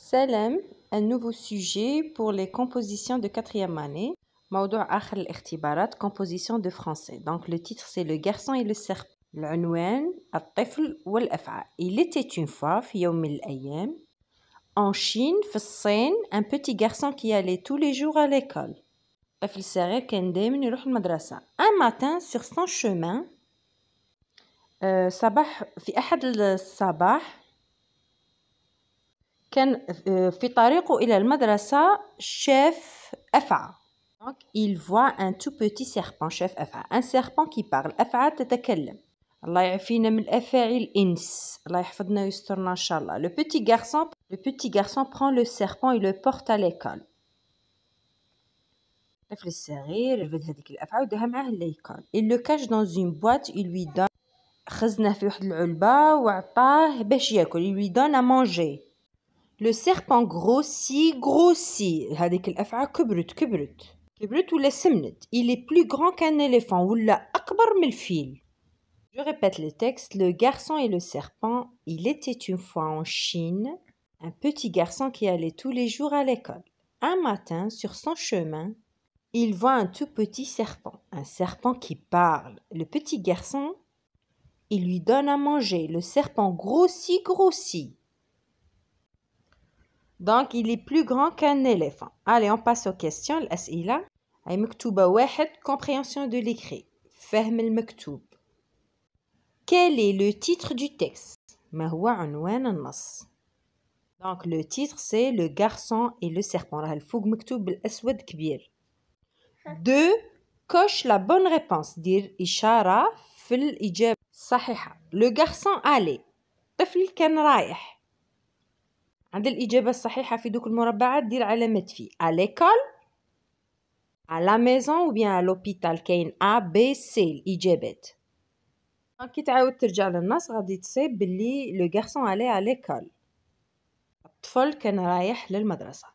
Salam, un nouveau sujet pour les compositions de 4e année. موضوع آخر الاختبارات composition de français. Donc le titre c'est Le garçon et le serpent. العنوان الطفل والأفعى. Il était une fois في يوم من الأيام en Chine في الصين un petit garçon qui allait tous les jours à l'école. الطفل الصغير كان دايما يروح المدرسة. Un matin sur son chemin صباح في أحد الصباح كان في طريقه إلى المدرسة شاف أفعى. Donc il voit un tout petit serpent شاف أفعى. Un serpent qui parle. أفعى تتكلم. الله يعافينا من الأفاعي الإنس. الله يحفظنا ويسترنا إن شاء الله. Le petit garçon prend le serpent et le porte à l'école. الطفل الصغير رفد هذيك الأفعى وداها معاه ليكول. Il le cache dans une boîte. Il lui donne خزنه في واحد العلبة وعطاه باش ياكل. Il lui donne à manger. Le serpent grossit. هذيك الأفعى كبرت ولا سمنت. Il est plus grand qu'un éléphant ولا أكبر من الفيل. Je répète le texte. Le garçon et le serpent. Il était une fois en Chine un petit garçon qui allait tous les jours à l'école. Un matin, sur son chemin, il voit un tout petit serpent. Un serpent qui parle. Le petit garçon, il lui donne à manger. Le serpent grossit. Donc, il est plus grand qu'un éléphant. Allez, on passe aux questions. الأسئلة. هاي مكتوبة 1. Compréhension de l'écrit. فهم المكتوب. Quel est le titre du texte? ما هو عنوان النص? Donc, le titre, c'est Le garçon et le serpent. راه الفوق مكتوب بالأسود كبير. 2. Coche la bonne réponse. دير إشارة في الإجابة الصحيحة. Le garçon allait. طفل كان رايح. عند الإجابة الصحيحة في دوك المربعات دير علامة في. À l'école, à la maison ou bien à l'hôpital. كاين A, B, C الإجابات. كي تعاود ترجع للنص غادي تصيب باللي le garçon allait à l'école. الطفل كان رايح للمدرسة.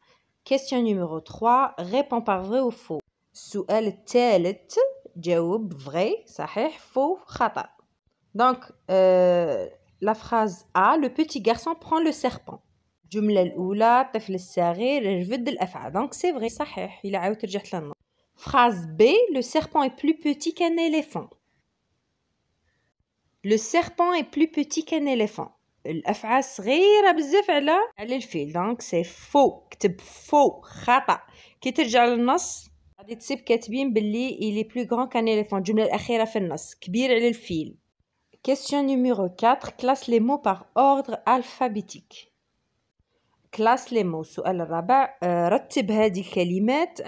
Question numéro 3. Réponds par vrai ou faux. السؤال الثالث جاوب vrai صحيح faux خطأ. Donc la phrase A. Le petit garçon prend le serpent. الجملة الأولى الطفل الصغير رفد الأفعى. Donc c'est vrai صحيح إلا عاودت رجعت للنص. Phrase B. Le serpent est plus petit qu'un éléphant. Le serpent est plus petit qu'un éléphant. الأفعى صغيرة بزاف على الفيل. Donc c'est faux. كتب faux خطأ. كي ترجع للنص غادي تصيب كاتبين باللي il est plus grand qu'un éléphant. الجملة الأخيرة في النص كبير على الفيل. Question numéro 4. Classe les mots par ordre alphabétique. Classe les mots. السؤال الرابع. رتب هذه الكلمات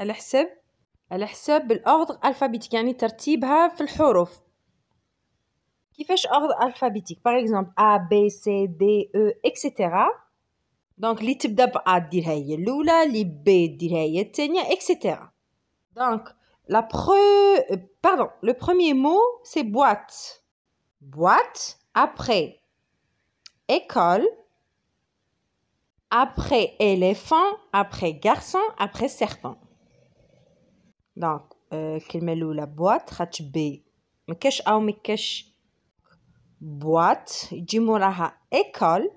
على حساب الأوردر alphabétique. يعني ترتيبها في الحروف. كيفاش ordre alphabétique. Par exemple A, B, C, D, E, etc. Donc اللي تبدأ ب A ديرها هي الأولى. اللي B ديرها هي الثانية etc. Donc le premier mot c'est boîte. Boîte. Après école. Après éléphant. Après garçon. Après serpent. Donc الكلمة الأولى boîte خاطش B مكاش أو مكاش boîte يجي موراها école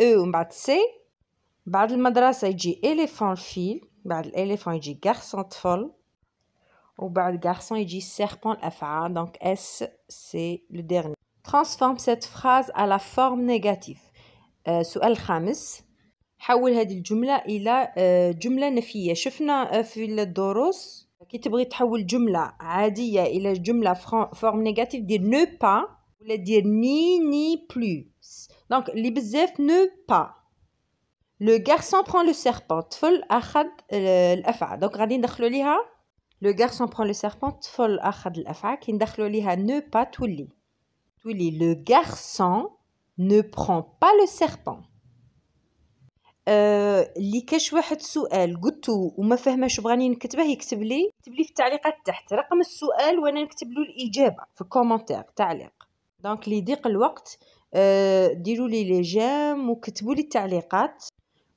E ومن بعد C. بعد المدرسة يجي éléphant الفيل. بعد الإليفون يجي garçon طفل. وبعد garçon يجي serpent الأفعى. Donc S c'est le dernier. Transforme cette phrase à la forme négative. السؤال الخامس. حول هذه الجملة إلى جملة نفية. شفنا في الدروس كي تبغي تحول جملة عادية إلى جملة forme négative دير ne pas ولا دير ni plus. Donc اللي بزاف ne pas. Le garçon prend le serpent. طفل أخذ الأفعى. Donc غادي ندخلوا ليها le garçon prend le serpent. طفل أخذ الأفعى. كي ندخلوا ليها ne pas تولي le garçon ne prend pas le serpent. اللي كاش واحد سؤال قلتو وما فهماش بغاني نكتبه يكتب لي في التعليقات تحت رقم السؤال وانا نكتب له الاجابه في الكومنتير تعليق. دونك لضيق الوقت ديروا لي جيم وكتبوا لي التعليقات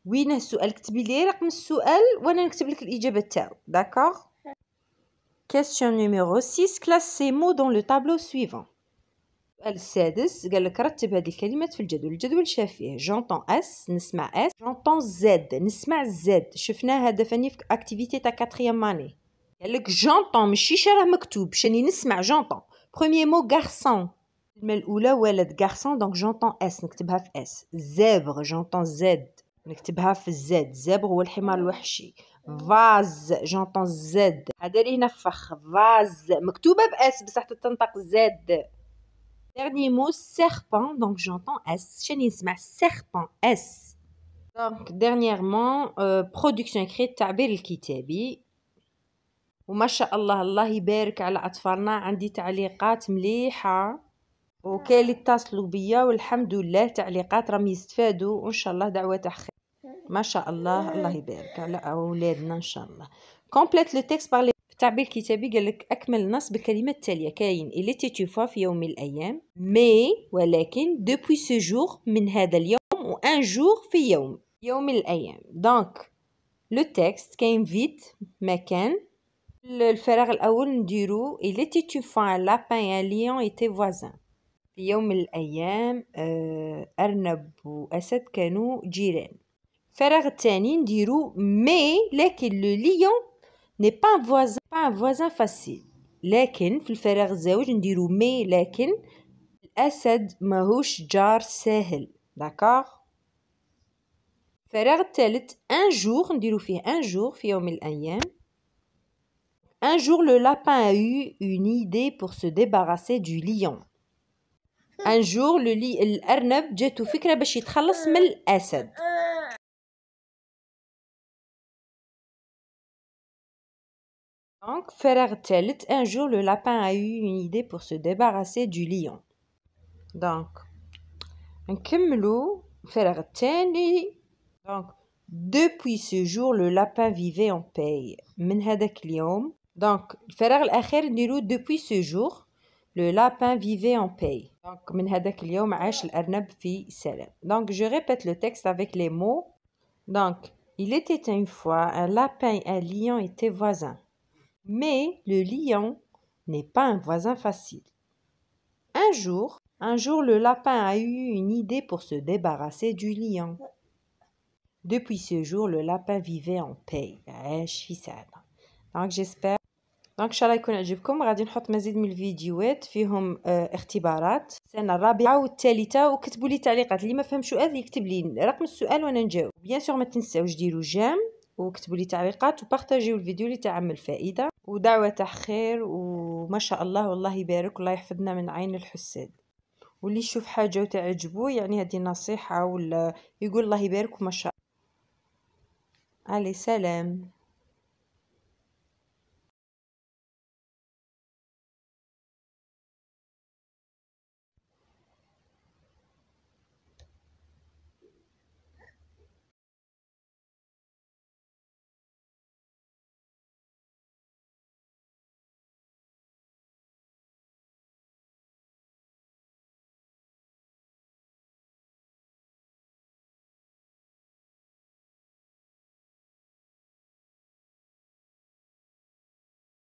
وين السؤال. كتبي لي رقم السؤال وانا نكتب لك الاجابه تاعو. داكور. Question numéro 6. Classe ces mots dans le tableau suivant. السؤال السادس قال لك رتب هذه الكلمات في الجدول. الجدول شاف فيه جونطون اس نسمع اس، جونطون زد نسمع زد. شفناه هذا فاني في اكتيفيتي تاع 4 اني. قال لك جونطون ماشي راه مكتوب شاني نسمع جونطون. بروميير مو غارسون، الكلمه الاولى ولد غارسون دونك جونطون اس نكتبها في اس. زيبر جونطون زد نكتبها في الزد. زيبر هو الحمار الوحشي. فاز جونطون زد، هذا اللي هنا فخ. فاز مكتوبه باس بصح تنطق زد. Dernier mot, serpent, donc j'entends S. شنو نسمع serpent S. Donc dernièrement, production écrite التعبير الكتابي. وما شاء الله الله يبارك على أطفالنا، عندي تعليقات مليحة وكاين اللي اتصلوا بيا والحمد لله تعليقات راهم يستفادوا وإن شاء الله دعوة خير. ما شاء الله الله يبارك على أولادنا إن شاء الله. Complète le texte par les التعبير الكتابي قال لك أكمل النص بالكلمات التالية. كاين il était une fois في يوم من الأيام، mais ولكن depuis ce jour من هذا اليوم، و un jour في يوم من الأيام. دونك لو تكست كاين فيد مكان. الفراغ الأول نديرو il était une fois un lapin et un lion étaient voisins. في يوم من الأيام أرنب وأسد كانوا جيران. الفراغ الثاني نديرو mais لكن le lion n'est pas un voisin facile. لكن في الفراغ الزوج نديرو مي لكن الأسد ماهوش جار ساهل. داكوغ. الفراغ الثالث un jour نديرو فيه un jour في يوم من الأيام. Un jour le lapin a eu une idée pour se débarrasser du lion. Un jour الأرنب جاتو فكرة باش يتخلص من الأسد. Donc, فراغ الثالث un jour le lapin a eu une idée pour se débarrasser du lion. Donc نكملو الفراغ الثاني. Donc depuis ce jour le lapin vivait en paix. من هذاك اليوم. Donc الفراغ الأخير نديرو depuis ce jour le lapin vivait en paix. Donc من هذاك اليوم عاش الأرنب في سلام. Donc je répète le texte avec les mots. Donc il était une fois un lapin et un lion étaient voisins. Mais le lion n'est pas un voisin facile. Un jour, le lapin a eu une idée pour se débarrasser du lion. Depuis ce jour, le lapin vivait en paix. عاش في سعادة. Donc j'espère. Donc إن شاء الله يكون عجبكم. غادي نحط مزيد من الفيديوهات فيهم اختبارات السنة الرابعة والثالثة. وكتبوا لي تعليقات اللي ما فهم سؤال يكتب لي رقم السؤال وانا نجاوب. بيان سور ما تنساوش ديروا جيم وكتبوا لي تعليقات وبارطاجيو الفيديو اللي تعمل فائدة ودعوة خير. وما شاء الله والله يبارك والله يحفظنا من عين الحساد. واللي يشوف حاجة وتعجبه يعني هذه نصيحة ولا يقول الله يبارك وما شاء الله. علي سلام.